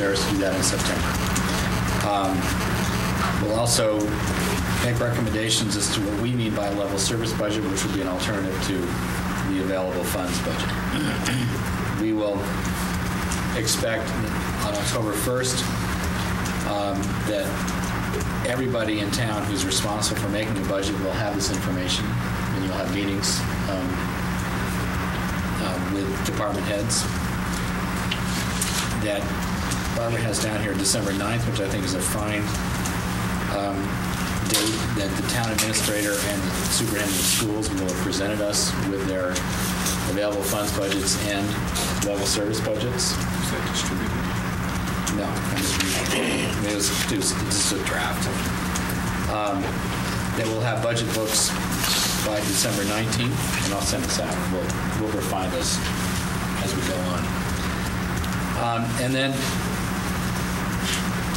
require us to do that in September. We'll also make recommendations as to what we mean by level service budget, which would be an alternative to the available funds budget. We will expect on October 1st that everybody in town who's responsible for making a budget will have this information, and you'll have meetings with department heads. That Barbara has down here December 9th, which I think is a fine date, that the town administrator and the superintendent of schools will have presented us with their available funds budgets and level service budgets. Is that distributed? No, I'm just reading. This is a draft. That we'll have budget books by December 19th, and I'll send this out. We'll refine this as we go on. And then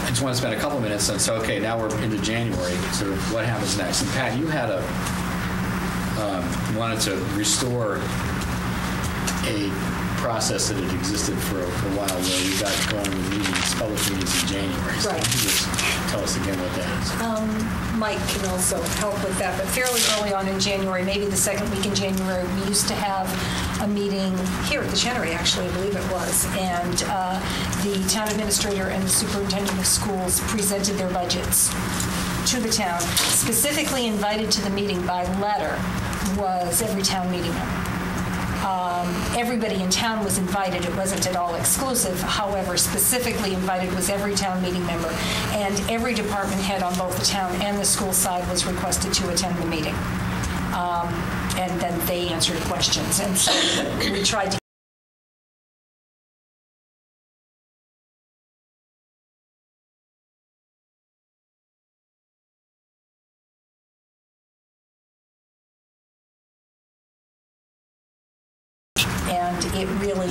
I just want to spend a couple minutes on, so okay, now we're into January, sort of what happens next. And Pat, you had wanted to restore a process that had existed for a while where we got going with meetings, public meetings in January. So Right. why don't you just tell us again what that is? Mike can also help with that, but fairly early on in January, maybe the second week in January, we used to have a meeting here at the Chenery, actually, I believe it was, and the town administrator and the superintendent of schools presented their budgets to the town. Specifically invited to the meeting by letter was every town meeting member. Everybody in town was invited. It wasn't at all exclusive. However, specifically invited was every town meeting member. And every department head on both the town and the school side was requested to attend the meeting. And then they answered questions. And so we tried to and it really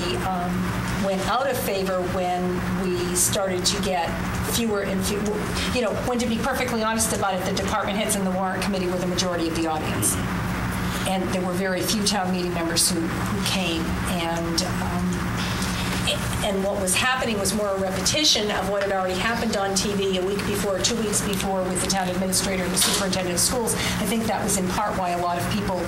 went out of favor when we started to get fewer and fewer, when, to be perfectly honest about it, the department heads and the warrant committee were the majority of the audience. And there were very few town meeting members who came. And what was happening was more a repetition of what had already happened on TV a week before, 2 weeks before, with the town administrator and the superintendent of schools. I think that was in part why a lot of people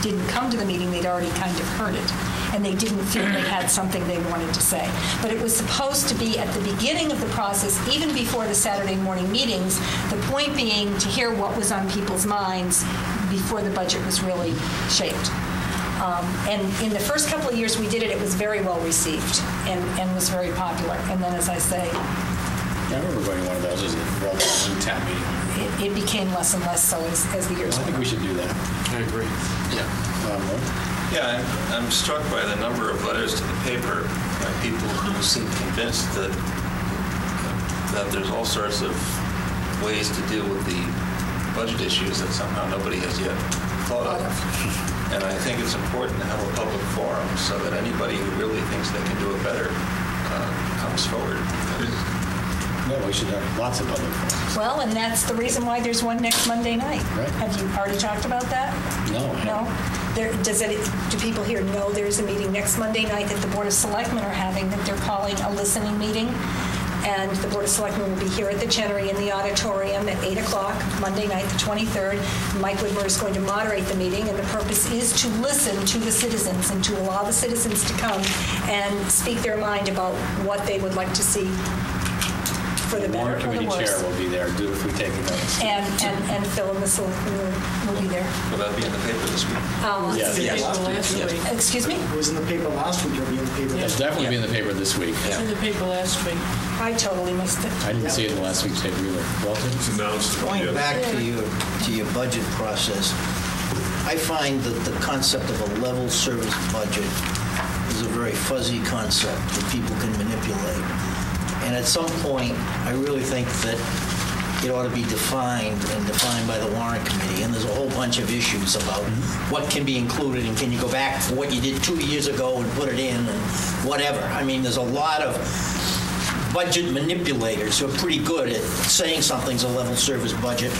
didn't come to the meeting. They'd already kind of heard it, and they didn't feel they had something they wanted to say. But it was supposed to be at the beginning of the process, even before the Saturday morning meetings, the point being to hear what was on people's minds before the budget was really shaped. And in the first couple of years we did it, it was very well received and was very popular. And then, as I say, I remember going to one of those as a relatively new town meeting. it became less and less so as the years I think went on. we should do that. I agree. Yeah. Yeah, I'm struck by the number of letters to the paper by people who seem convinced that there's all sorts of ways to deal with the budget issues that somehow nobody has yet thought of. And I think it's important to have a public forum so that anybody who really thinks they can do it better comes forward. No, we should have lots of public forums. Well, and that's the reason why there's one next Monday night. Right. Have you already talked about that? No. No? Do people here know there's a meeting next Monday night that the Board of Selectmen are having, that they're calling a listening meeting? And the Board of Selectmen will be here at the Chenery in the auditorium at 8 o'clock, Monday night, the 23rd. Mike Whitmer is going to moderate the meeting, and the purpose is to listen to the citizens and to allow the citizens to come and speak their mind about what they would like to see for the better or the Committee worse. chair will be there, do if we take it notice. And Phil and the Selectmen will be there. Will that be in the paper this week? Yes. Last week. Excuse me? It was in the paper last week. It'll be in the paper. It'll definitely be in the paper this week. It was in the paper last week. I totally missed it. I didn't see it in last week's paper either. Walter? It's announced. Going yeah. back to your budget process, I find that the concept of a level service budget is a very fuzzy concept that people can manipulate. And at some point, I really think that it ought to be defined by the Warrant Committee. And there's a whole bunch of issues about what can be included and can you go back to what you did 2 years ago and put it in and whatever. I mean, there's a lot of budget manipulators who are pretty good at saying something's a level service budget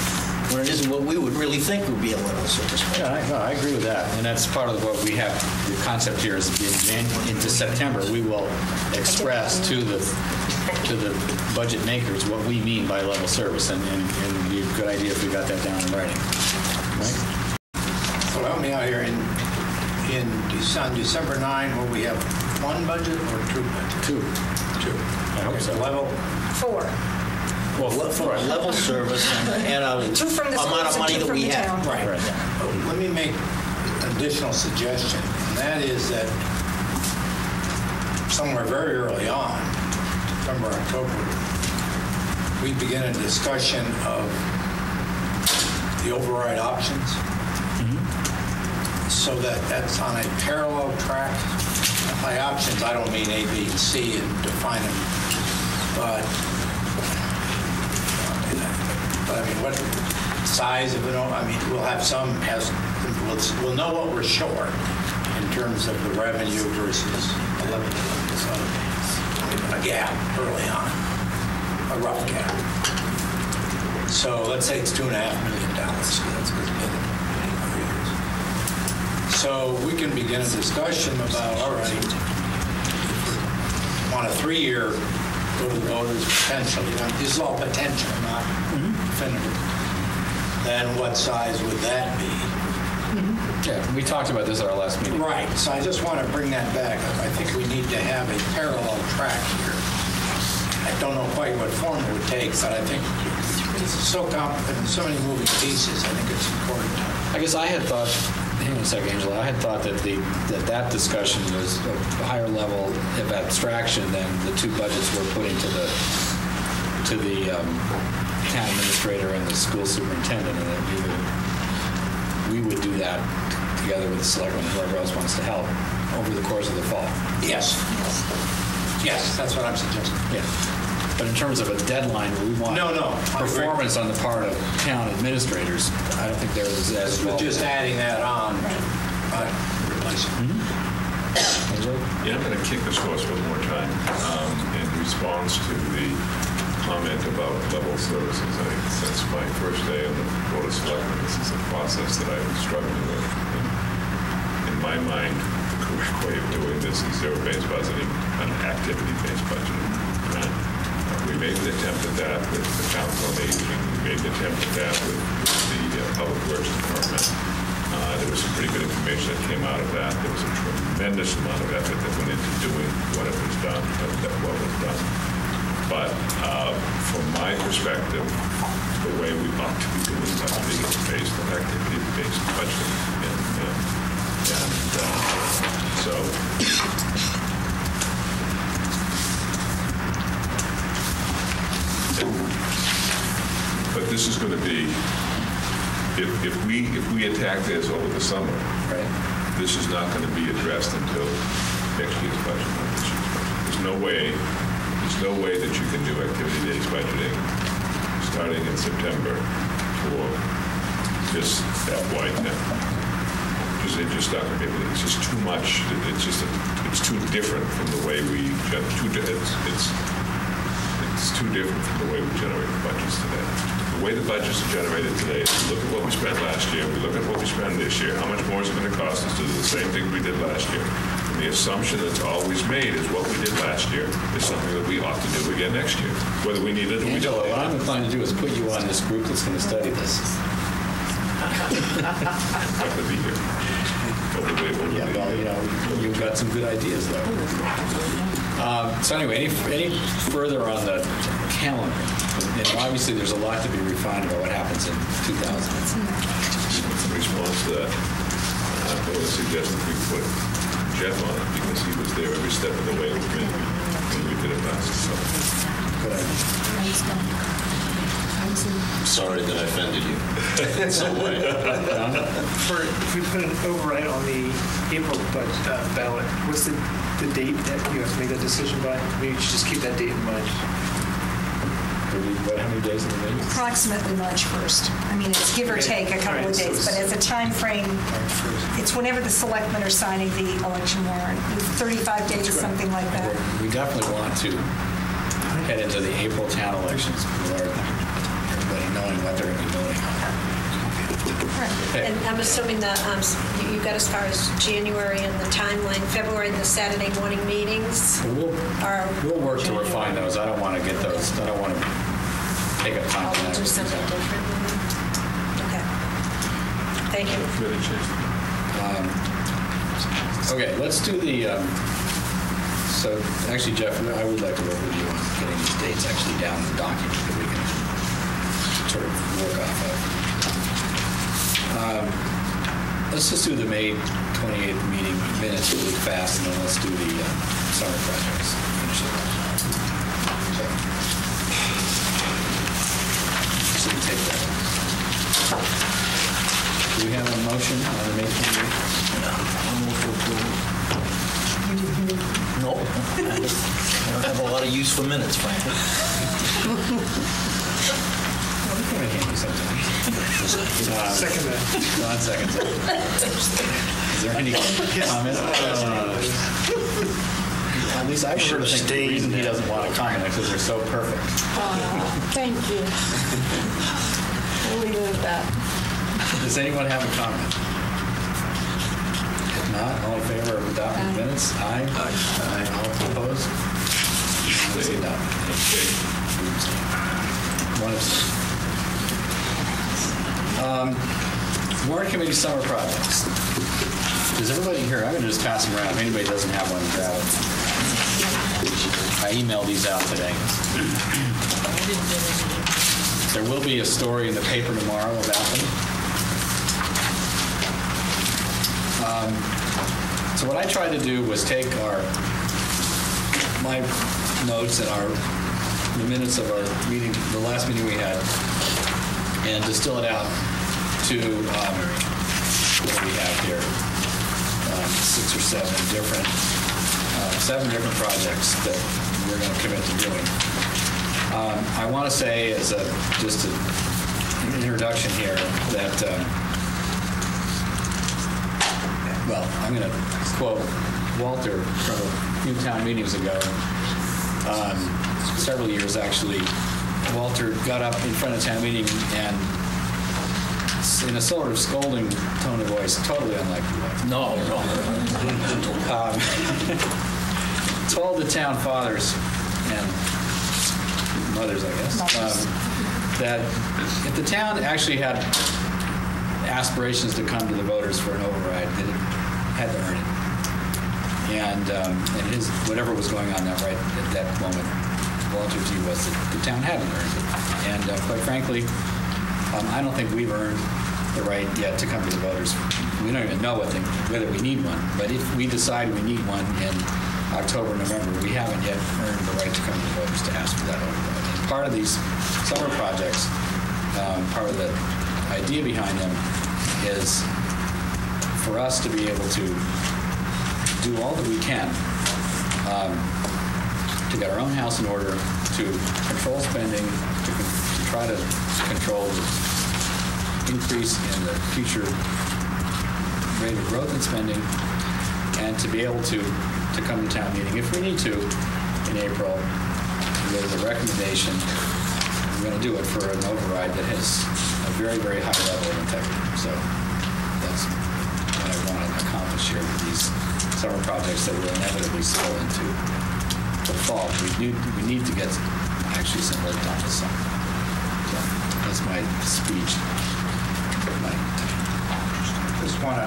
when it isn't what we would really think would be a level service budget. Yeah, I agree with that, and that's part of what we have. The concept here is into September, we will express to the budget makers what we mean by level service, and it'd be a good idea if we got that down in writing. Right? So help me out here. On December 9, will we have one budget or two budgets? Two. I hope so. Level? 4. Well, For a level service and a 2 from the amount of schools and money 2 that from we the have. town. Right. Let me make an additional suggestion, and that is that somewhere very early on, September, October, we begin a discussion of the override options, so that's on a parallel track. By options, I don't mean A, B, and C and define them, but I mean, what size of it? I mean, we'll have some we'll know what we're short in terms of the revenue versus 11. So a gap early on, a rough gap. So let's say it's $2.5 million. That's good. So we can begin a discussion about, all right, if we want a 3-year, go to the voters potentially. This is all potential, not definitive. Then what size would that be? Yeah, we talked about this at our last meeting. Right. So I just want to bring that back. I think we need to have a parallel track here. I don't know quite what form it would take, but I think it's so complicated, so many moving pieces. I think it's important. I guess I had thought, hang on a second, Angela, I had thought that that discussion was a higher level of abstraction than the 2 budgets we're putting to the town administrator and the school superintendent, and that we would do that together with the selectmen and whoever else wants to help over the course of the fall. Yes. Yes, that's what I'm suggesting. Yeah. But in terms of a deadline, we want performance on the part of town administrators. I don't think there is as But well. just adding that on. Yeah, I'm going to kick this horse one more time in response to the comment about level services. I think since my first day on the Board of Selectmen, this is a process that I've been struggling with. In my mind, the correct way of doing this is zero-based budgeting and activity-based budgeting. We made an attempt at that with the Council on Aging. We made an attempt at that with the Public Works Department. There was some pretty good information that came out of that. There was a tremendous amount of effort that went into doing what it was done, what was done. But from my perspective, the way we ought to be doing budgeting is based on activity-based budgeting. So but this is going to be, if we attack this over the summer, Right. this is not going to be addressed until next year's budget. There's no way that you can do activity-based budgeting starting in September for this FY10. It's just not going to be able to. It's just too much. It's too different from the way it's too different from the way we generate the budgets today. The way the budgets are generated today is we look at what we spent last year, we look at what we spend this year, how much more is it going to cost us to do the same thing we did last year? And the assumption that's always made is what we did last year is something that we ought to do again next year, whether we need it or we Angela, don't. what I'm inclined to do is put you on this group that's going to study this. Have to be here. Yeah, well, you've got some good ideas, though. So anyway, any further on the calendar? And obviously, there's a lot to be refined about what happens in 2000. In response to that, I would suggest that we put Jeff on it because he was there every step of the way with me when we did it last summer. Good idea. Sorry that I offended you in some way. If we put an override on the April ballot, what's the date that you have to make that decision by? Maybe you should just keep that date in mind. How many days in the meeting? Approximately March 1st. I mean, it's give or take a couple of days, but as a time frame, it's whenever the selectmen are signing the election warrant. 35 days, something like that. We definitely want to head into the April town elections with everybody knowing what they're going to be voting on. Okay. And I'm assuming that you got as far as January and the timeline, February, the Saturday morning meetings. We'll work to refine those. I don't want to get those. I don't want to take up time. I'll do something different. Okay. Thank you. Okay, let's do the. So actually, Jeff, I would like to work with you on getting these dates actually down in the document that we can sort of work off of. Let's just do the May 28th meeting minutes really fast, and then let's do the summer projects. Finish it. So we take that. Do we have a motion on the May 28th? No, I don't have a lot of use for minutes, frankly. Well, we come in handy sometimes. Second that. John seconds it. Is there any comment? At least I prefer to think the reason he doesn't want to comment is because they're so perfect. Thank you. We'll leave it at that. Does anyone have a comment? If not, all in favor of adopting the minutes? Aye. Aye. All opposed? It's adopted. One abstain. Warrant Committee summer projects. Does everybody here? I'm going to just pass them around. If anybody doesn't have one, grab it. I emailed these out today. There will be a story in the paper tomorrow about them. So what I tried to do was take my notes and the minutes of our meeting, the last meeting we had, and distill it out to what do we have here? 6 or 7 different projects that we're going to commit to doing. I want to say, as just an introduction here, that well, I'm going to quote Walter from a few town meetings ago. Several years actually. Walter got up in front of town meeting and, in a sort of scolding tone of voice, totally unlike you. No. Told the town fathers and mothers, I guess, that if the town actually had aspirations to come to the voters for an override, that it had to earn it. And whatever was going on right at that moment, Walter's view was that the town hadn't earned it. And quite frankly, I don't think we've earned the right yet to come to the voters. We don't even know whether we need one. But if we decide we need one in October, November, we haven't yet earned the right to come to the voters to ask for that override. And part of these summer projects, part of the idea behind them is for us to be able to do all that we can to get our own house in order, to control spending, to try to control the increase in the future rate of growth in spending, and to be able to come to town meeting, if we need to, in April, with a recommendation. We're going to do it for an override that has a very, very high level of integrity. So that's what I want to accomplish here with these summer projects that will inevitably spill into the fall. We need to get actually some work done this summer. So that's my speech. Just want to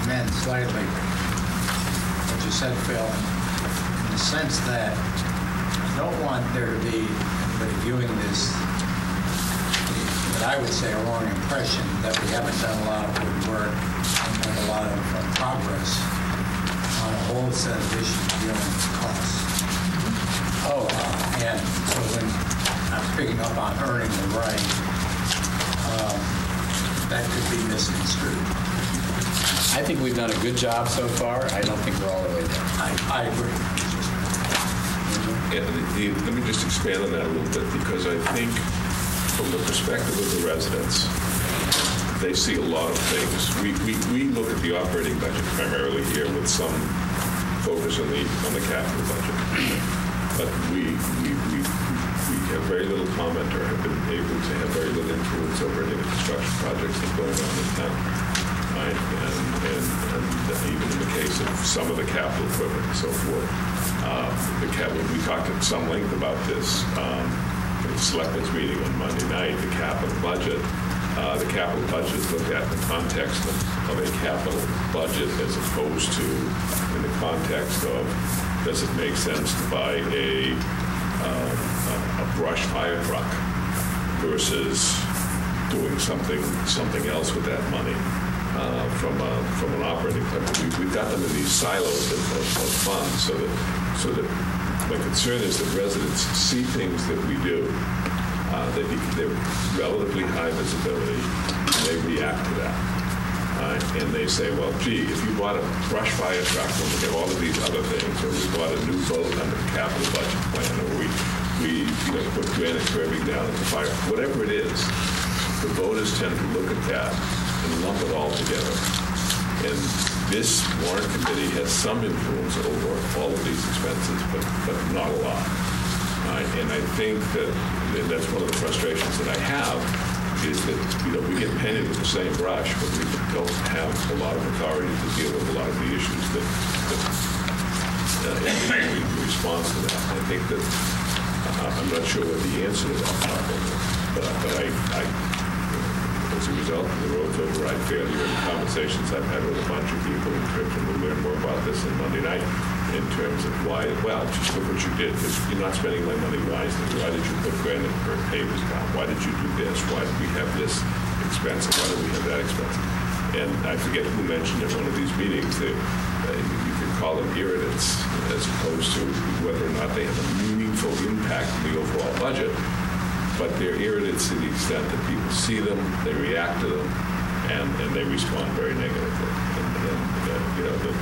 amend slightly what you said, Phil, in the sense that I don't want there to be anybody viewing this, that I would say, a wrong impression that we haven't done a lot of good work and made a lot of progress on a whole set of issues dealing with costs. And so when I'm picking up on earning the right, that could be misconstrued. I think we've done a good job so far. I don't think we're all the way there. I agree. Let me just expand on that a little bit, because I think from the perspective of the residents, they see a lot of things. We look at the operating budget primarily here with some focus on the capital budget. But we have very little comment or have been able to have very little influence over any of the construction projects that are going on in town. Right? And even in the case of some of the capital equipment and so forth, we talked at some length about this at the Selectmen's meeting on Monday night, the capital budget. The capital budget is looked at in the context of a capital budget as opposed to in the context of does it make sense to buy a brush fire truck versus doing something else with that money from an operating point. We've got them in these silos of funds so that my concern is that residents see things that we do. They're relatively high visibility, and they react to that. And they say, well, gee, if you bought a brush fire truck, when we have all of these other things, or we bought a new boat under the capital budget plan, or we put granite curbing down at the fire, whatever it is, the voters tend to look at that and lump it all together. And this warrant committee has some influence over all of these expenses, but not a lot. And I think that's one of the frustrations that I have is that we get painted with the same brush, but we don't have a lot of authority to deal with a lot of the issues that in response to that. I think that I'm not sure what the answer to that problem is, but I as a result of the roads override failure and conversations I've had with a bunch of people in terms of we'll learn more about this on Monday night in terms of why, well, just look what you did. Because you're not spending my money wisely. Why did you put granite or pavers down? Why did you do this? Why did we have this expense? Why did we have that expense? And I forget who mentioned at one of these meetings that you could call them irritants as opposed to whether or not they have a meaningful impact on the overall budget. But they're irritants to the extent that people see them, they react to them, and they respond very negatively. And the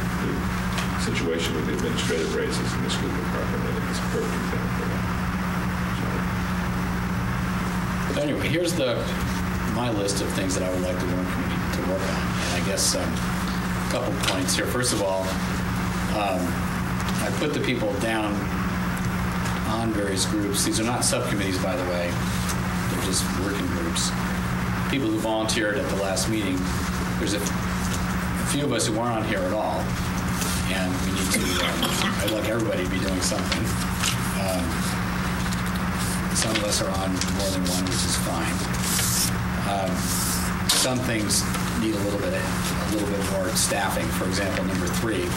situation with the administrative raises in the school department, I think is a perfect example of that. But anyway, here's my list of things that I would like the warrant committee to work on. And I guess a couple points here. First of all, I put the people down on various groups. These are not subcommittees, by the way. They're just working groups. People who volunteered at the last meeting. There's a few of us who weren't on here at all, and we need to, I'd like everybody to be doing something. Some of us are on more than one, which is fine. Some things need a little bit more staffing. For example, number 3,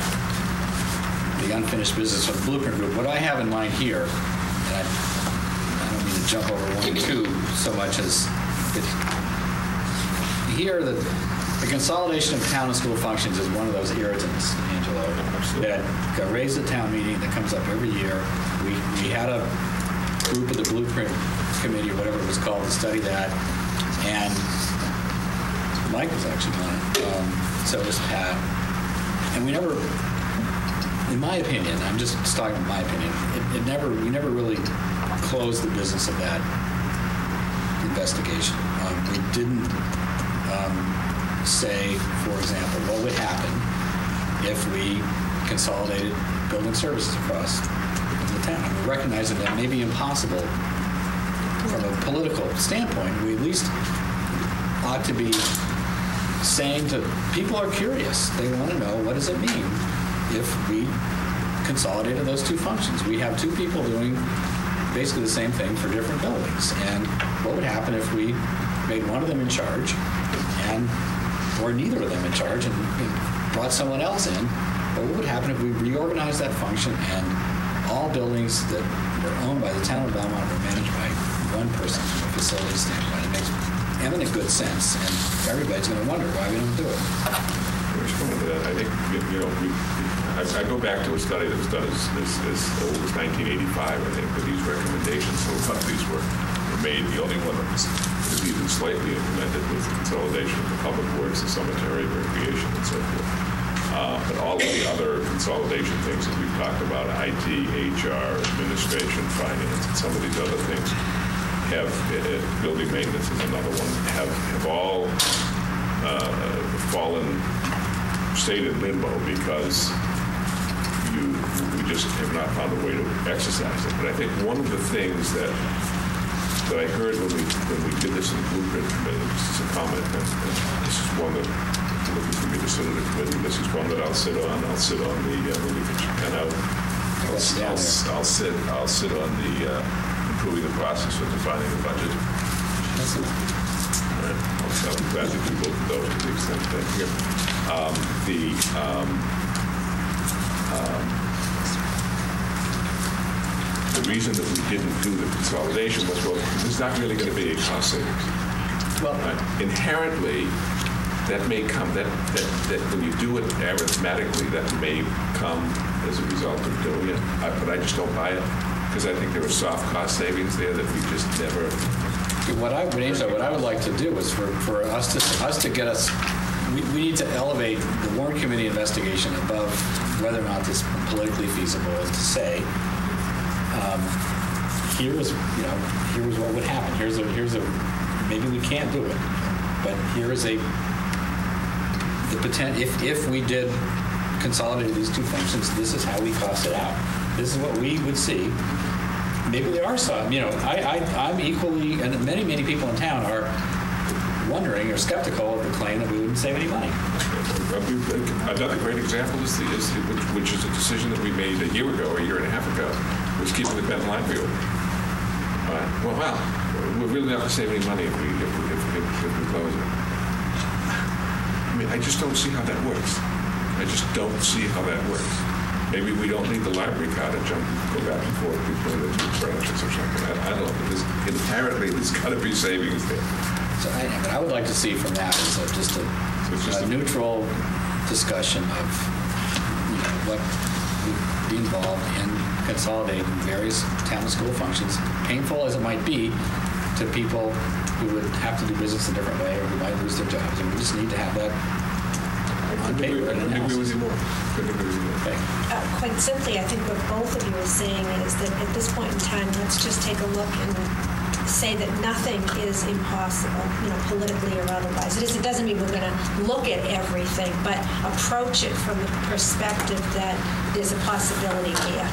the unfinished business of the blueprint group. What I have in mind here, and I don't mean to jump over 1 and 2 so much as here the consolidation of town and school functions is one of those irritants, Angelo, that got raised at town meeting that comes up every year. We had a group of the blueprint committee or whatever it was called to study that, and Mike was actually on it. So was Pat, and we never. In my opinion, I'm just talking my opinion, we never really closed the business of that investigation. We didn't say, for example, what would happen if we consolidated building services across the town. I mean, recognizing that may be impossible from a political standpoint, we at least ought to be saying to people are curious. They want to know, what does it mean if we consolidated those 2 functions? We have 2 people doing basically the same thing for different buildings. And what would happen if we made one of them in charge or neither of them in charge and brought someone else in? But what would happen if we reorganized that function and all buildings that were owned by the town of Belmont were managed by one person from a facility standpoint? It makes eminent good sense, and everybody's going to wonder why we don't do it. Respond to that. I think, I go back to a study that was done as old as 1985, I think, that these recommendations, so a lot of these were made. The only one that was even slightly implemented was the consolidation of the public works, the cemetery, recreation, and so forth. But all of the other consolidation things that we've talked about, IT, HR, administration, finance, and some of these other things, building maintenance is another one, have all stayed in limbo because we just have not found a way to exercise it. But I think one of the things that that I heard when we did this in the blueprint committee. This is a comment, and this is one that looking for me to sit on the committee. This is one that I'll sit on. I'll sit on the leakage, and I'll sit on the improving the process for defining the budget. All right. I'll be glad to do both of those to the extent that here. The reason that we didn't do the consolidation was, well, there's not really going to be a cost savings. Well, inherently, that may come, that when you do it arithmetically, that may come as a result of doing it. But I just don't buy it, because I think there are soft cost savings there that we just never... What I would like to do is for us to get us, we need to elevate the Warrant Committee investigation above whether or not this is politically feasible, is to say, here's what would happen. Here's a maybe we can't do it, but here is the potential. If we did consolidate these two functions, this is how we cost it out. This is what we would see. Maybe there are some. I'm equally, and many people in town are wondering or skeptical of the claim that we wouldn't save any money. Another great example is which is a decision that we made a year and a half ago, was keeping the Belmont open. All right. Well, we're really not going to save any money if we close it. I mean, I just don't see how that works. I just don't see how that works. Maybe we don't need the library card to go back and forth between the two branches or something. I don't know. But inherently, there's got to be savings there. So I would like to see from that is just a neutral discussion of what would be involved in consolidating various town and school functions, painful as it might be to people who would have to do business a different way or who might lose their jobs. And we just need to have that on paper. Couldn't agree with you more. Okay. Quite simply, I think what both of you are saying is that at this point in time, let's just take a look and say that nothing is impossible, politically or otherwise. It doesn't mean we're going to look at everything, but approach it from the perspective that there's a possibility here.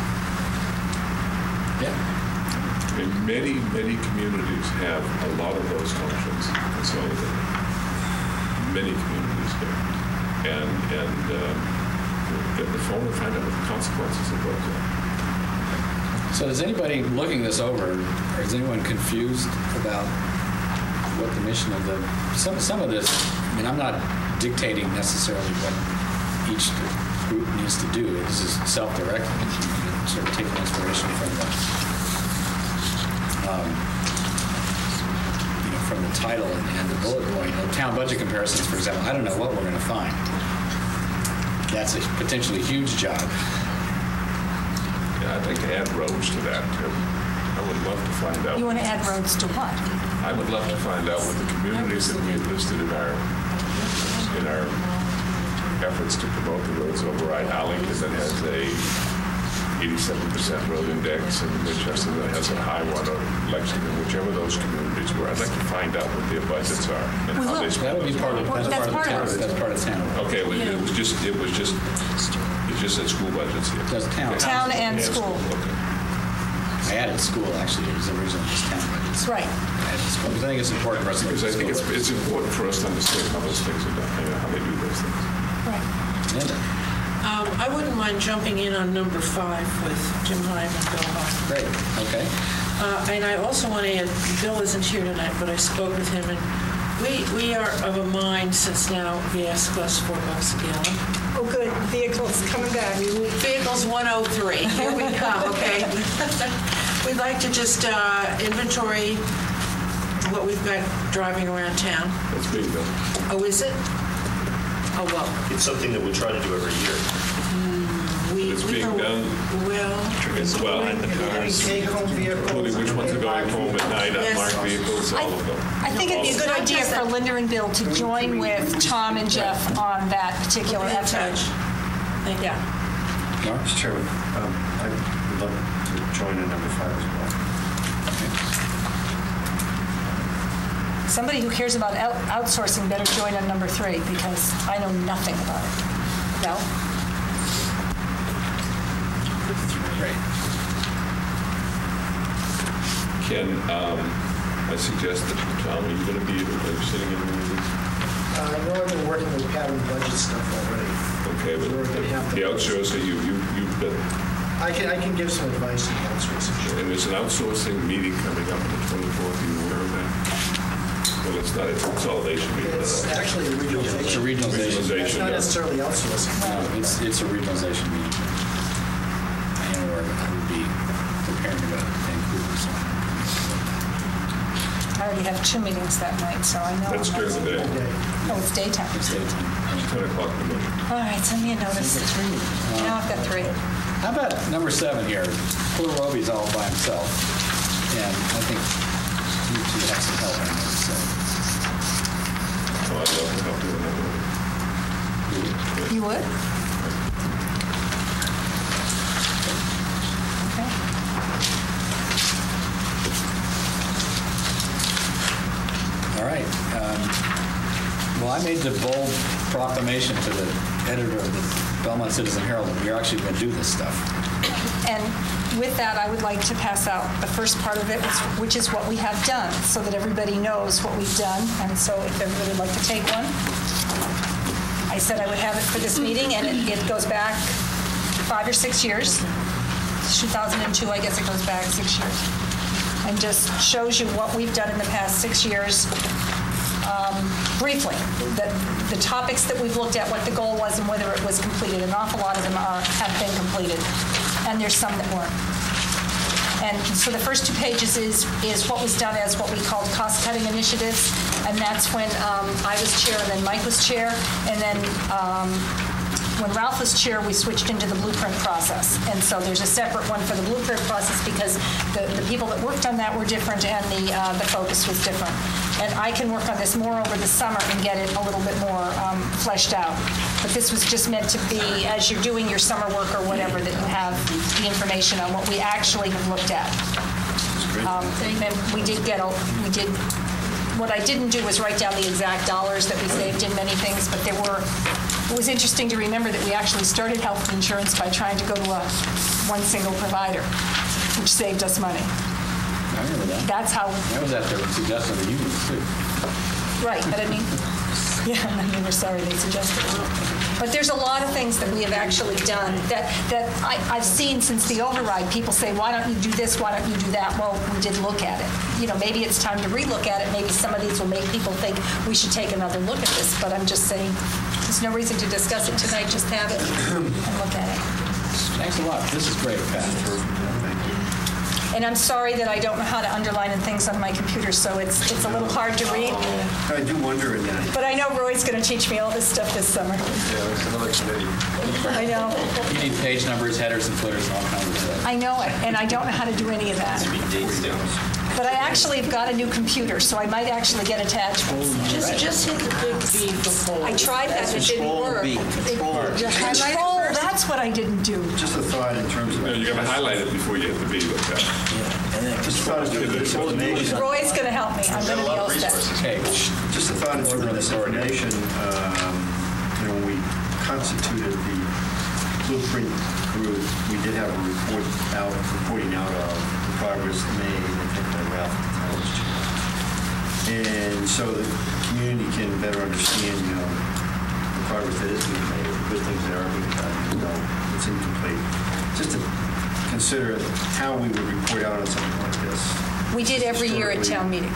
Yeah. I mean, many communities have a lot of those functions consolidated. Many communities do. And get the phone and find out what the consequences of those are. So is anybody looking this over, or is anyone confused about what the mission of some of this? I mean, I'm not dictating necessarily what each group needs to do. This is self-directed. Sort of taking inspiration from the title and the bullet point. Town budget comparisons, for example. I don't know what we're going to find. That's a potentially huge job. I'd like to add roads to that, too. I would love to find out. You want to add roads to what? I would love to find out what the communities that we have listed in our efforts to promote the roads override Arlington that has a 87% road index, and Winchester that has a high one, or Lexington, whichever those communities were. I'd like to find out what their budgets are and how they spend. That would be part of town. Okay, it was just at school budgets here. Does town. Town and school. Okay. I added school, actually. It was originally just town budgets. Right. I added school because I think it's important for us to Because I think it's important for us to understand how those things are done, how they do those things. Right. Linda. I wouldn't mind jumping in on number 5 with Jim Hyde and Bill Hoff. Great. Okay. And I also want to add, Bill isn't here tonight, but I spoke with him, and we are of a mind, since now gas costs $4 a gallon. Oh, good. Vehicles coming back. Vehicles 103. Here we come, okay? We'd like to just inventory what we've got driving around town. That's big, though. Oh, is it? Oh, well. It's something that we try to do every year. It's being done. Well, in the cars, including which ones are going home at night, unmarked vehicles, all of them. I think it'd be a good idea for Linda and Bill to join with Tom and Jeff on that particular effort. Thank you. Mark? Mr. Chairman, I would love to join in number 5 as well. Somebody who cares about outsourcing better join on number 3, because I know nothing about it. No? Great. Ken, I suggested, Tom, are you going to be sitting in the meetings? I know I've been working with Pat on budget stuff already. Okay, but We're gonna have the to- outsourcing, you've been, I can give some advice to the outsourcing. and there's an outsourcing meeting coming up on the 24th. Are you aware of that? Well, it's not a consolidation meeting. It's but actually a regionalization. It's a regionalization. It's not necessarily outsourcing. No, it's a regionalization meeting. And I would be preparing to go to Vancouver. So. I already have 2 meetings that night, so I know. That's during the day. Okay. Oh, it's daytime. It's daytime. It's 10 o'clock in the morning. All right, send me a notice. Now I've got 3. How about number 7 here? Poor Roby's all by himself, and I think you two have some help on this. So. Oh, I'd love to help you with that one. You would? Okay. All right. Well, I made the bold proclamation to the editor of the Belmont Citizen Herald that we're actually going to do this stuff. And with that, I would like to pass out the first part of it, which is what we have done, so that everybody knows what we've done. And so if everybody would like to take one. I said I would have it for this meeting, and it goes back 5 or 6 years. It's 2002, I guess it goes back 6 years. And just shows you what we've done in the past 6 years. Briefly, the topics that we've looked at, what the goal was and whether it was completed. An awful lot of them have been completed, and there's some that weren't. And so the first 2 pages is what was done as what we called cost-cutting initiatives, and that's when I was chair and then Mike was chair, and then when Ralph was chair, we switched into the blueprint process. And so there's a separate one for the blueprint process because the people that worked on that were different and the focus was different. And I can work on this more over the summer and get it a little bit more fleshed out. But this was just meant to be, as you're doing your summer work or whatever, that you have the information on what we actually have looked at. And what I didn't do was write down the exact dollars that we saved in many things, but it was interesting to remember that we actually started health insurance by trying to go to one single provider, which saved us money. I remember that. That's how. That was at the suggestion of the union, too. Right, but I mean, yeah, and they were sorry they suggested it. But there's a lot of things that we have actually done that I've seen since the override. People say, why don't you do this, why don't you do that? Well, we did look at it. You know, maybe it's time to relook at it. Maybe some of these will make people think we should take another look at this. But I'm just saying, there's no reason to discuss it tonight. Just have it and look at it. Thanks a lot. This is great, Pat. And I'm sorry that I don't know how to underline and things on my computer, so it's a little hard to read. I do wonder in that. But I know Roy's going to teach me all this stuff this summer. Yeah, there's another committee. I know. You need page numbers, headers, and footers, and all kinds of stuff. I know it, and I don't know how to do any of that. But I actually have got a new computer, so I might actually get attachments. Just hit the big B before. I tried that, it didn't work. Control, that's what I didn't do. Just a thought in terms of... You got to highlight it before you hit the B like that. Yeah, and then Just a thought in terms of this information. Roy's going to help me. I'm going to be all set. Okay. Just a thought in terms of this information. When we constituted the blueprint group, we did have a reporting out of the progress made, I think, by Ralph. And so the community can better understand, the progress that is being made, the good things that are being done, it's incomplete. Just to consider how we would report out on something like this. We did every year at town meeting.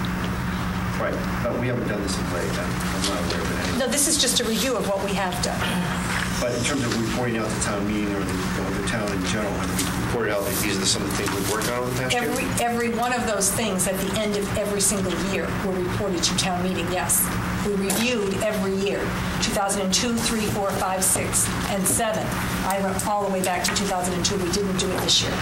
Right, but we haven't done this in late. I'm not aware of it anyway. No, this is just a review of what we have done. But in terms of reporting out the town meeting or the town in general, when we report out that these are some of the things we've worked on over the past year? Every one of those things at the end of every single year were reported to town meeting, yes. We reviewed every year, 2002, 3, 4, 5, 6, and 7. I went all the way back to 2002. We didn't do it this year.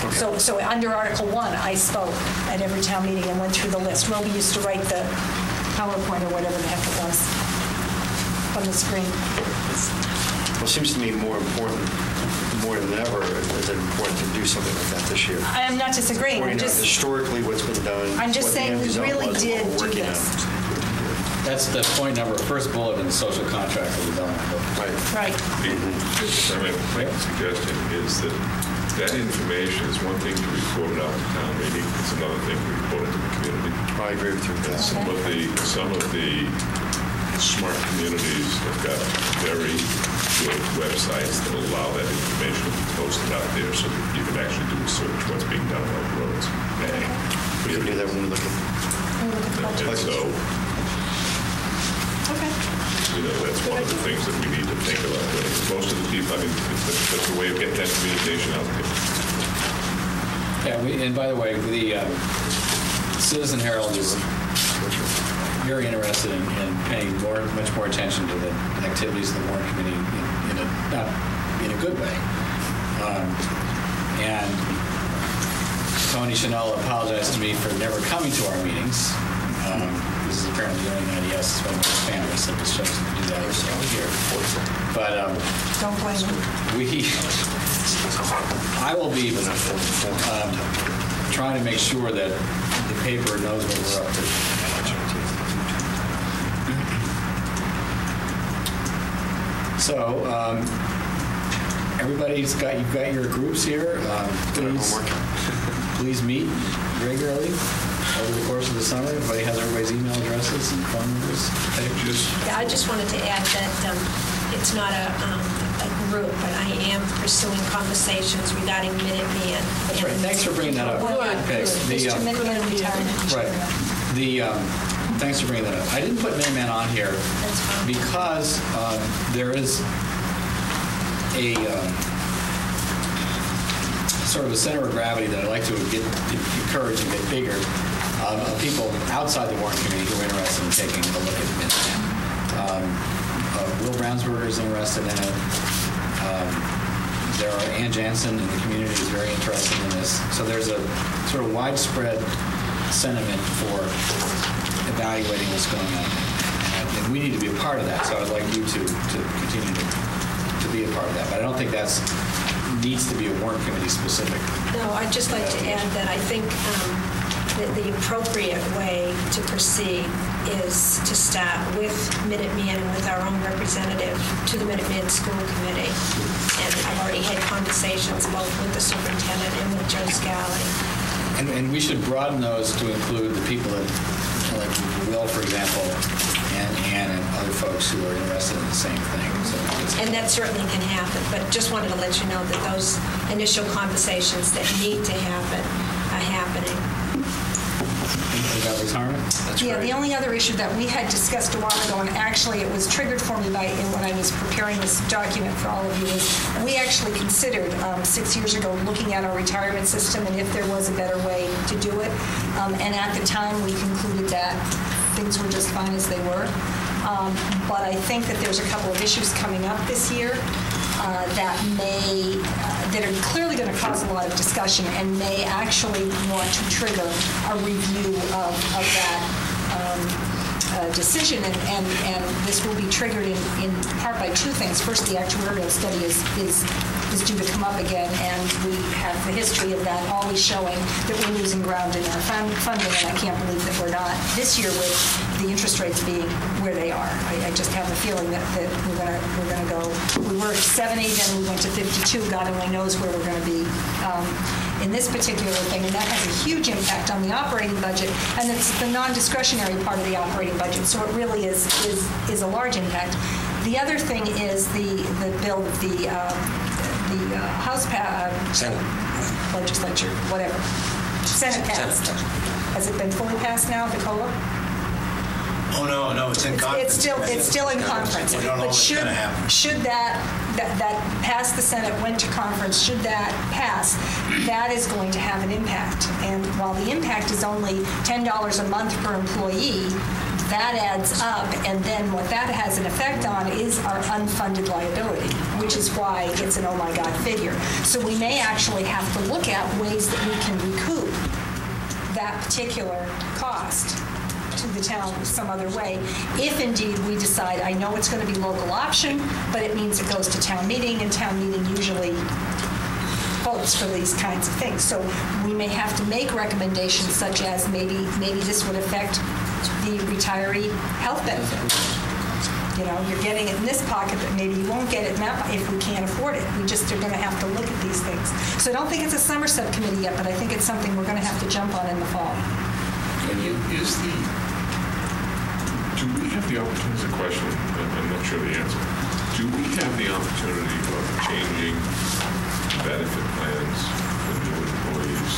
Okay. So under Article 1, I spoke at every town meeting and went through the list. Roby used to write the PowerPoint or whatever the heck it was on the screen. Well, it seems to me more than ever, is it important to do something like that this year. I am not disagreeing. I'm just historically what's been done. I'm just saying we really did do this. That's the point number, first bullet in the social contract of the Belmont book. Right. I mean, my suggestion is that information is one thing to report it out to town meeting, it's another thing to report it to the community. I agree with you. Yes. Some of the smart communities have got very good websites that allow that information to be posted out there so that you can actually do a search what's being done on roads. We can do that when we look at And so, Okay. that's one of the things that we need to think about doing. Most of the people, that's a way of getting that communication out there. Yeah, and by the way, the Citizen Herald is very interested in paying much more attention to the activities of the Warrant Committee not in a good way. And Tony Chanel apologized to me for never coming to our meetings. This is apparently the only night he has to spend with his family, so this shows him to do that here. But Don't blame him. I will be trying to make sure that the paper knows what we're up to. So, you've got your groups here. Please meet regularly over the course of the summer. Everybody has everybody's email addresses and phone numbers. Yeah, I just wanted to add that it's not a group, but I am pursuing conversations regarding Minuteman. That's right. Thanks for bringing that up. Okay. Mr. Minuteman retirement. Right. Thanks for bringing that up. I didn't put Minuteman on here because there is a sort of a center of gravity that I'd like to encourage and get bigger of people outside the Warrant Committee who are interested in taking a look at Minuteman. Will Brownsberger is interested in it. There are Ann Jansen in the community is very interested in this. So there's a sort of widespread sentiment for evaluating what's going on. And we need to be a part of that. So I'd like you to continue to be a part of that. But I don't think that needs to be a Warrant Committee specific. No, I'd just like to add that I think that the appropriate way to proceed is to start with Minuteman and with our own representative to the Minuteman School Committee. And I've already had conversations both with the superintendent and with Joe Scally. And we should broaden those to include the people that, like Will, for example, and Ann and other folks who are interested in the same thing. So and that certainly can happen, but just wanted to let you know that those initial conversations that need to happen are happening. About retirement? That's Yeah, great. the only other issue that we had discussed a while ago, and actually it was triggered for me when I was preparing this document for all of you, is we actually considered 6 years ago looking at our retirement system and if there was a better way to do it. And at the time we concluded that things were just fine as they were. But I think that there's a couple of issues coming up this year that are clearly going to cause a lot of discussion and may actually want to trigger a review of that decision. And this will be triggered in part by two things. First, the actuarial study is due to come up again, and we have the history of that always showing that we're losing ground in our funding, and I can't believe that we're not this year with the interest rates being where they are. I just have a feeling that we're going to go. We were 70, then we went to 52. God only knows where we're going to be in this particular thing, and that has a huge impact on the operating budget, and it's the non-discretionary part of the operating budget, so it really is a large impact. The other thing is the bill of the House Senate legislature, whatever. Senate passed. Has it been fully passed now, the COLA? Oh, no, it's in conference. It's still in conference. We don't know But what's going to happen. should that pass the Senate, went to conference, should that pass, that is going to have an impact. And while the impact is only $10 a month per employee, that adds up, and then what that has an effect on is our unfunded liability, which is why it's an oh my God figure. So we may actually have to look at ways that we can recoup that particular cost to the town some other way, if indeed we decide, I know it's going to be local option, but it means it goes to town meeting, and town meeting usually votes for these kinds of things. So we may have to make recommendations such as maybe this would affect the retiree health benefit. You know, you're getting it in this pocket, but maybe you won't get it in that if we can't afford it. We just are going to have to look at these things. So I don't think it's a summer subcommittee yet, but I think it's something we're going to have to jump on in the fall. Do we have the opportunity, this is a question, I'm not sure the answer. Do we have the opportunity of changing benefit plans for new employees,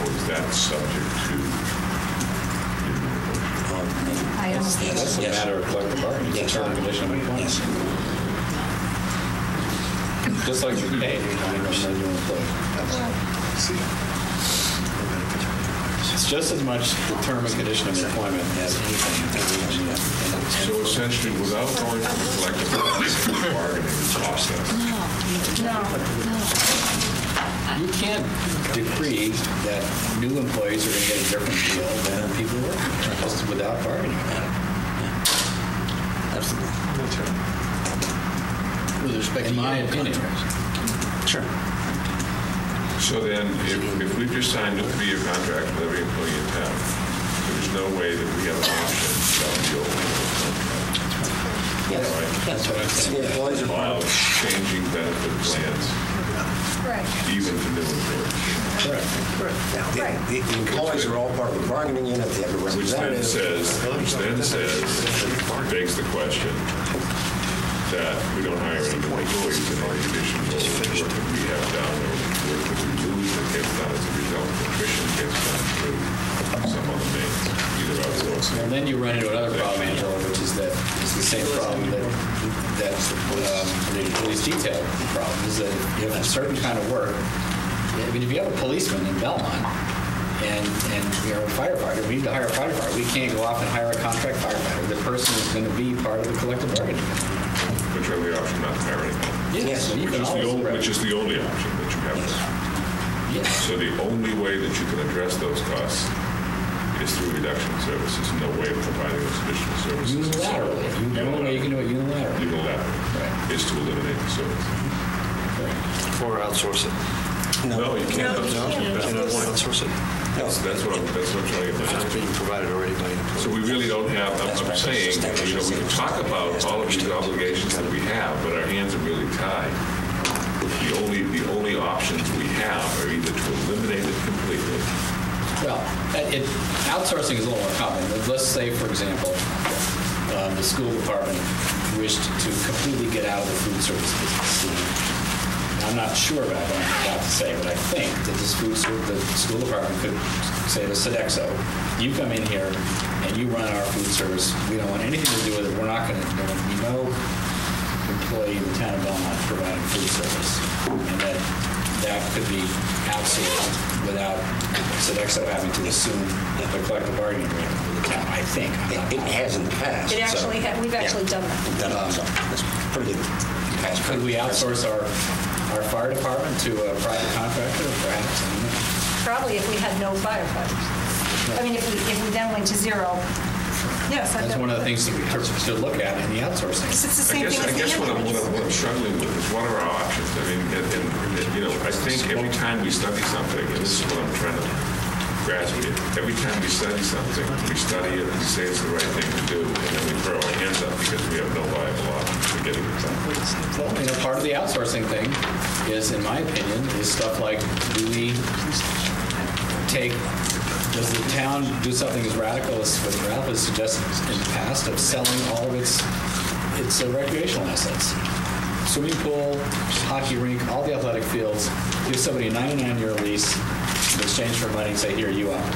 or is that subject to I understand. That's a matter of collective bargaining. It's a term and condition of employment. Just like you pay when you're new employee. It's just as much the term and condition of employment as anything. So essentially, without going through the collective bargaining process, You can't decree that new employees are going to get a different deal than people who work just without bargaining. Absolutely. With respect In to my your opinion. contracts. Sure. so then if we've just signed a 3-year contract with every employee in town, there's no way that we have an option without the old contract. Yes. Right? That's what I'm saying. The employees are part While of it. changing benefit plans, Right. even to new employees. The employees are all part of the bargaining unit. They have a Which then representative. begs the question that we don't hire any more employees in any additional work that we have done or work that we lose that gets done as a result of attrition gets done through some other means, either outsourcing. And then you run into another problem, Angela, which is that it's the same problem that the police detail problem is that you have a certain kind of work. I mean, if you have a policeman in Belmont and you're a firefighter, we need to hire a firefighter. We can't go off and hire a contract firefighter. The person is going to be part of the collective bargaining. Which are the option not to hire anyone. Yes, so you can always Which is the only option that you have. Yes. So the only way that you can address those costs is through reduction of services. No way of providing those additional services. Unilaterally. The only way you can do it unilaterally. Unilaterally is to eliminate the service. Or outsource it. No, you can't outsource it. That's the point. Outsource it. That's what I'm trying to get at. It's being provided already by an So we really don't have, I'm saying, we can talk about all of these obligations that we have, but our hands are really tied. The only options we have are either to eliminate it completely. Well, outsourcing is a little more common. Let's say, for example, the school department wished to completely get out of the food service business. I'm not sure about what I'm about to say, but I think that the school department could say to Sodexo, you come in here and you run our food service. We don't want anything to do with it. We're not going to, there will be no employee in the town of Belmont providing food service. And that could be outsourced without Sodexo having to assume the collective bargaining agreement with the town, I think. It has in the past. It actually, we've actually done that. That's pretty good. Could we outsource our fire department to a private contractor, perhaps? Probably if we had no firefighters. I mean, if we then went to zero. Yes, That's one of the things that we should look at in the outsourcing. It's the same thing I as guess the what ambulance. I'm struggling with is what are our options? I mean, I think every time we study something, and this is what I'm trying to grasp here, every time we study something, we study it, we say it's the right thing to do, and then we throw our hands up because we have no viable options for getting it done. Well, part of the outsourcing thing is, in my opinion, is stuff like, does the town do something as radical as what Ralph has suggested in the past of selling all of its recreational assets? Swimming pool, hockey rink, all the athletic fields, give somebody a 99-year lease in exchange for money and say, here, you operate.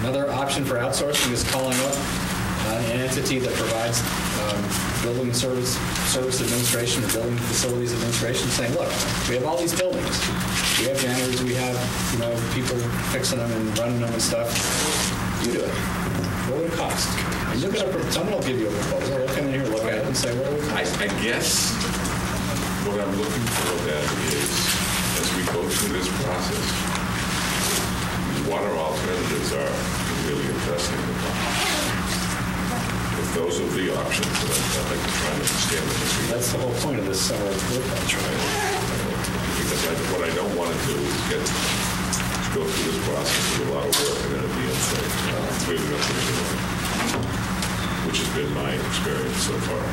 Another option for outsourcing is calling up an entity that provides building service administration or building facilities administration, saying, look, we have all these buildings. We have janitors, we have people fixing them and running them and stuff. You do it. What would it cost? And someone will give you a proposal. They'll come in here, look at it, and say, what would it cost? I guess what I'm looking for then is, as we go through this process, what our alternatives are really addressing the problem. If those are the options, then I'd like to try and understand them. That's the whole point of this summer work bunch, right? Because what I don't want to do is go through this process with a lot of work and then at the end say, clearly that's what we're doing, which has been my experience so far.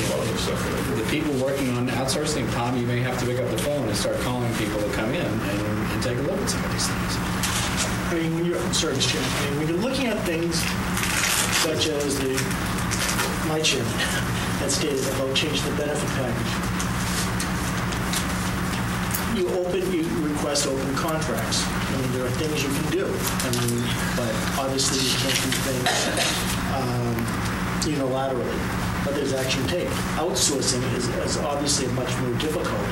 a lot of the stuff that I do. The people working on outsourcing, Tom, you may have to pick up the phone and start calling people to come in and take a look at some of these things. I mean, when you're, sorry, Mr. Chairman, I mean, when you're looking at things such as my chairman had stated about changing the benefit package, you request open contracts. I mean, there are things you can do. I mean, but obviously you can't do things unilaterally. But there's action taken. Outsourcing is obviously a much more difficult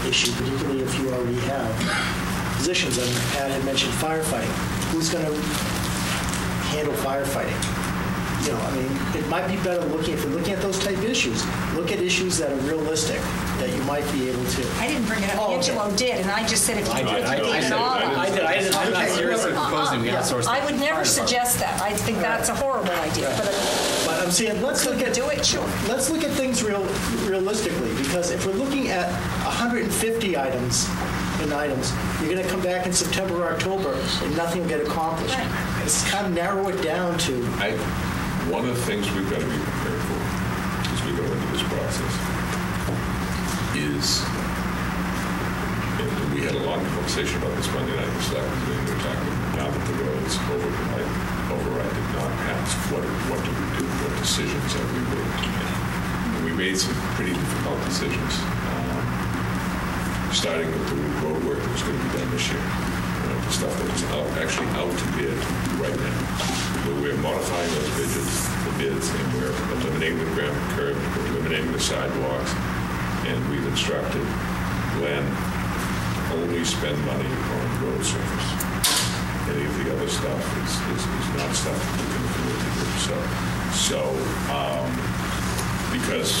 issue, particularly if you already have positions. I mean, Pat had mentioned firefighting. Who's going to handle firefighting? You know, I mean, it might be better if you're looking at those type issues, look at issues that are realistic, that you might be able to. I didn't bring it up. Angelo did, and I just said if you did, I'm not seriously proposing we outsource. I would never suggest that. I think that's a horrible idea. But I'm saying let's look at Let's look at things realistically, because if we're looking at 150 items, you're going to come back in September or October and nothing will get accomplished. Right. It's kind of narrow it down to. One of the things we've got to be prepared for as we go into this process is, and we had a long conversation about this Monday night, we were talking now that the roads override did not pass, what do we do? What decisions are we willing to make? And we made some pretty difficult decisions, starting with the road work that was going to be done this year. The stuff that was actually out to bid right now. We're modifying those bids, and we're eliminating the ground curb, we're eliminating the sidewalks, and we've instructed Glenn only spend money on road surface. Any of the other stuff is not stuff that we can afford to do. Because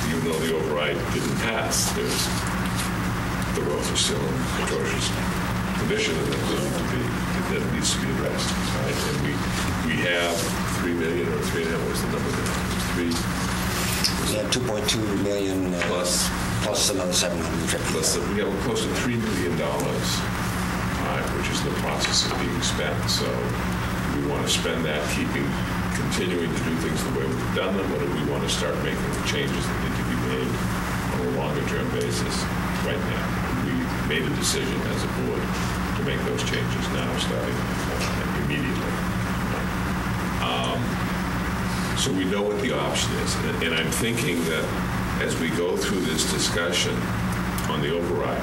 even though the override didn't pass, the roads are still in atrocious condition and that needs to be addressed. Right? And we have $3 million or $3.5 million. What's the number there? We have $2.2 million plus another $750. We have close to $3 million, which is in the process of being spent. So we want to spend that, continuing to do things the way we've done them, or do we want to start making the changes that need to be made on a longer-term basis right now? We made a decision as a board to make those changes now, starting immediately. So we know what the option is. And I'm thinking that as we go through this discussion on the override,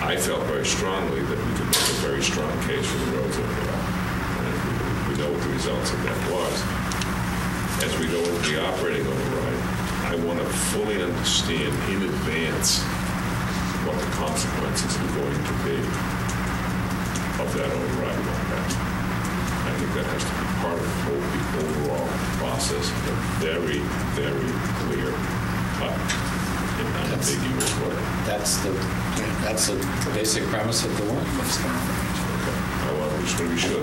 I felt very strongly that we could make a very strong case for the roads override. And we know what the results of that was. As we go into the operating override, I want to fully understand in advance what the consequences are going to be of that override going back. I think that has to be part of the overall process in a very, very clear cut and unambiguous way. That's the basic premise of the warrant list. Okay. Well, we just want to be sure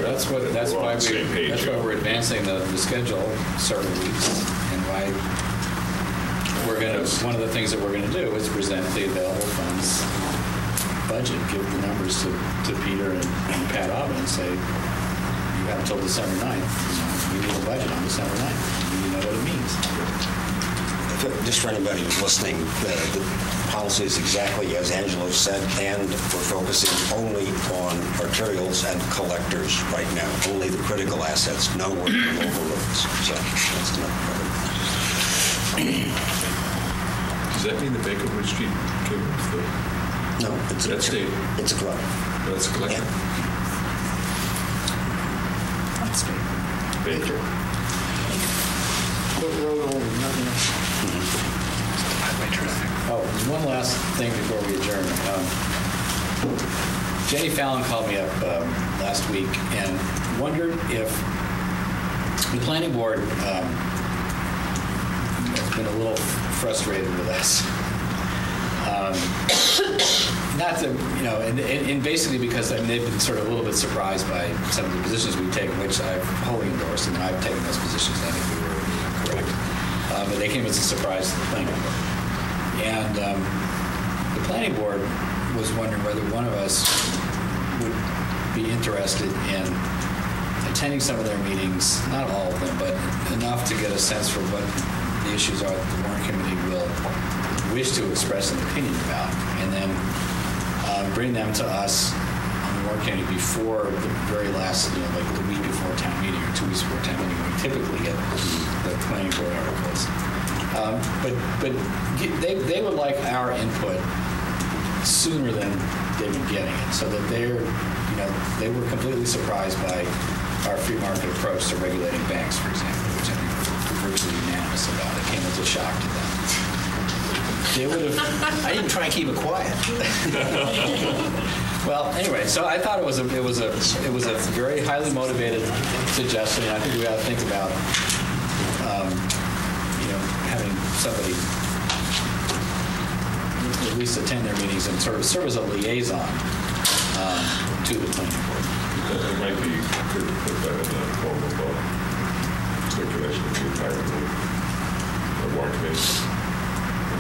that's why we're advancing the schedule several weeks, and why one of the things that we're going to do is present the available funds budget, give the numbers to Peter and Pat Aubin and say, you have until December 9th. We need a budget on December 9th. You know what it means. Just for anybody who's listening, the policy is exactly as Angelo said, and we're focusing only on arterials and collectors right now, only the critical assets, no work on local roads. So that's not part of it. Does that mean the Baker Bridge Street No, it's a club. That's a collection? Yeah. That's great. Baker. Road only, nothing else. Oh, one last thing before we adjourn. Jenny Fallon called me up last week and wondered if the planning board has been a little frustrated with us. Not to, and basically because they've been sort of a little bit surprised by some of the positions we've taken, which I've wholly endorsed, and I've taken those positions. I think we were correct. But they came as a surprise to the planning board. And the planning board was wondering whether one of us would be interested in attending some of their meetings, not all of them, but enough to get a sense for what the issues are that the warrant committee will wish to express an opinion about, and then bring them to us on the warrant committee before the very last, like the week before town meeting or 2 weeks before town meeting, when we typically get the planning board articles. But they would like our input sooner than they've been getting it, so that they were completely surprised by our free market approach to regulating banks, for example, which I think we're virtually unanimous about. It came as a shock to them. They would have. I didn't try and keep it quiet. Well, anyway, so I thought it was a very highly motivated suggestion, and I think we ought to think about having somebody at least attend their meetings and sort of serve as a liaison to the planning board. It might be good to put that in the form of circulation of the entire warrant committee.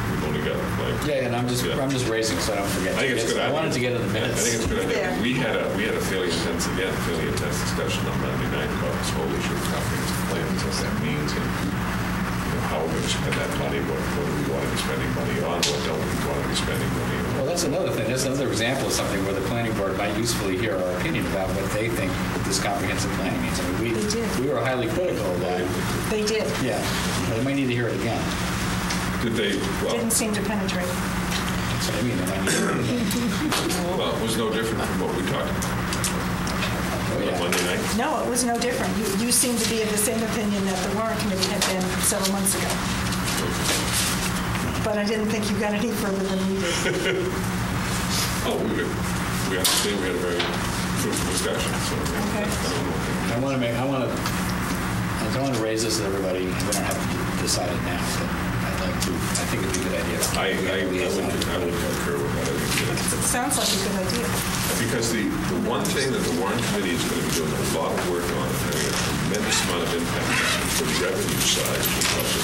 We've only got and I'm just raising so I don't forget. I think it's a good idea. I wanted to get in the minutes. I think it's a good idea. We had a fairly intense discussion on Monday night about this whole issue of comprehensive plans, what that means, and how we're going to spend that money. What do we want to be spending money on? What don't we want to be spending money on? Well, that's another thing. That's another example of something where the planning board might usefully hear our opinion about what they think this comprehensive planning means. I mean, we were highly critical of that. They did. Yeah, but they might need to hear it again. Did they? Well, Didn't seem to penetrate. That's what I mean. They might need to hear it again. well, it was no different from what we talked about on Monday night. No, it was no different. You seem to be of the same opinion that the warrant committee had been several months ago. But I didn't think you got any further than we did. Oh, we understand we had a very fruitful discussion. So Okay. I want to raise this with everybody. We don't have to decide it now, but I think it'd be a good idea. I would concur with that. It sounds like a good idea. Because the one thing that the warrant committee is going to be doing a lot of work on and having a tremendous amount of impact is the revenue side of the budget.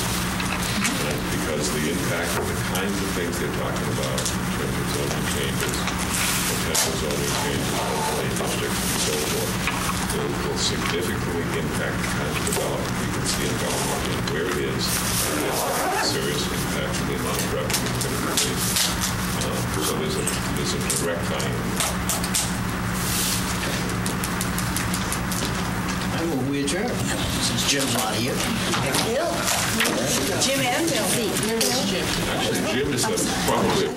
Because the impact of the kinds of things they're talking about in terms of zoning changes, potential zoning changes, overlay districts, and so forth, will significantly impact the kind of development we can see in Belmont and where it is. And it has a serious impact on the amount of revenue that's going to be made. So there's a direct tie-in. I move we adjourn, since Jim's not here. Bill. Jim and Bill. Actually, Jim is probably